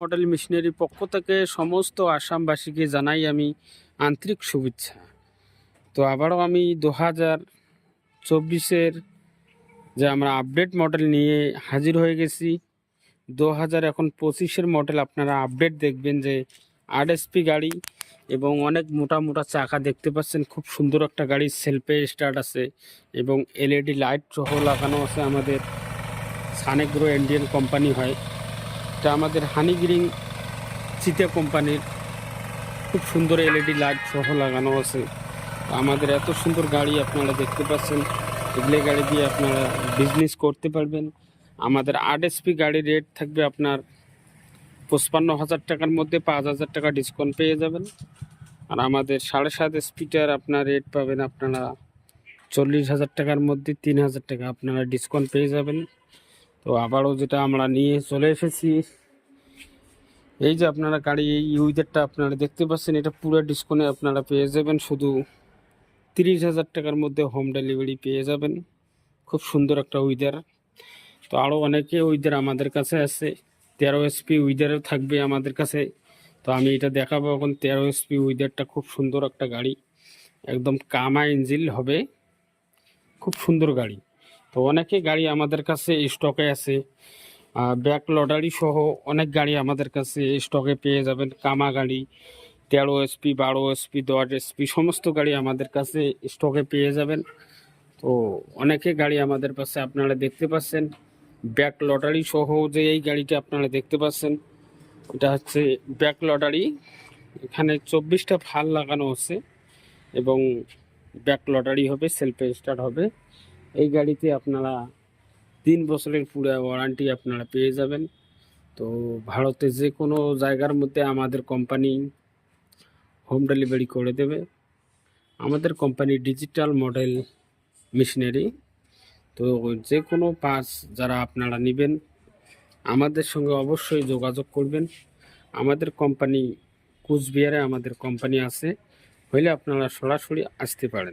Model মেশিনারির পক্ষ থেকে সমস্ত আসামবাসীকে জানাই আমি আন্তরিক শুভেচ্ছা। তো আবারও আমি 2024-এর যে আমরা আপডেট মডেল নিয়ে হাজির হয়ে গেছি। 2025-এর মডেল আপনারা আপডেট দেখবেন যে 8 HP গাড়ি এবং অনেক মোটা মোটা চাকা দেখতে পাচ্ছেন। খুব সুন্দর একটা গাড়ি, সেলফে স্টার্ট আছে এবং LED লাইট সহ লাগানো আছে। আমাদের সানেগ্রো ইন্ডিয়ান কোম্পানি হয়, এটা আমাদের হানিগ্রিং চিতা কোম্পানির। খুব সুন্দর LED লাইট সহ লাগানো আছে। আমাদের এত সুন্দর গাড়ি আপনারা দেখতে পাচ্ছেন, এগুলো গাড়ি দিয়ে আপনারা বিজনেস করতে পারবেন। আমাদের 8 HP গাড়ির রেট থাকবে আপনার 55,000 টাকার মধ্যে 5,000 টাকা ডিসকাউন্ট পেয়ে যাবেন। আর আমাদের 7.5 স্পিডের আপনার রেট পাবেন আপনারা 40,000 টাকার মধ্যে 3,000 টাকা আপনারা ডিসকাউন্ট পেয়ে যাবেন। তো আবারও যেটা আমরা নিয়ে চলে এসেছি, এই যে আপনারা গাড়ি এই উইদারটা আপনারা দেখতে পাচ্ছেন, এটা পুরো ডিসকাউন্টে আপনারা পেয়ে যাবেন। শুধু 30,000 টাকার মধ্যে হোম ডেলিভারি পেয়ে যাবেন। খুব সুন্দর একটা উইদার। তো আরও অনেকে উইদার আমাদের কাছে আছে, 13 HP উইদারও থাকবে আমাদের কাছে। তো আমি এটা দেখাবো এখন। 13 HP উইদারটা খুব সুন্দর একটা গাড়ি, একদম কামা ইঞ্জিন হবে, খুব সুন্দর গাড়ি। তো অনেকে গাড়ি আমাদের কাছে স্টকে আছে, ব্যাক লটারি সহ অনেক গাড়ি আমাদের কাছে স্টকে পেয়ে যাবেন। কামা গাড়ি 13 HP, 12 HP, 10 HP সমস্ত গাড়ি আমাদের কাছে স্টকে পেয়ে যাবেন। তো অনেকে গাড়ি আমাদের কাছে আপনারা দেখতে পাচ্ছেন, ব্যাক লটারি সহ যে এই গাড়িটা আপনারা দেখতে পাচ্ছেন, এটা হচ্ছে ব্যাক লটারি। এখানে 24টা ফাল লাগানো হচ্ছে এবং ব্যাক লটারি হবে, সেলফে স্টার্ট হবে। এই গাড়িতে আপনারা 3 বছরের পুরো ওয়ারেন্টি আপনারা পেয়ে যাবেন। তো ভারতে যে কোনো জায়গার মধ্যে আমাদের কোম্পানি হোম ডেলিভারি করে দেবে। আমাদের কোম্পানি ডিজিটাল মডেল মেশিনারি। তো যে কোনো পার্টস যারা আপনারা নেবেন আমাদের সঙ্গে অবশ্যই যোগাযোগ করবেন। আমাদের কোম্পানি কুচবিহারে আমাদের কোম্পানি আছে, হইলে আপনারা সরাসরি আসতে পারেন।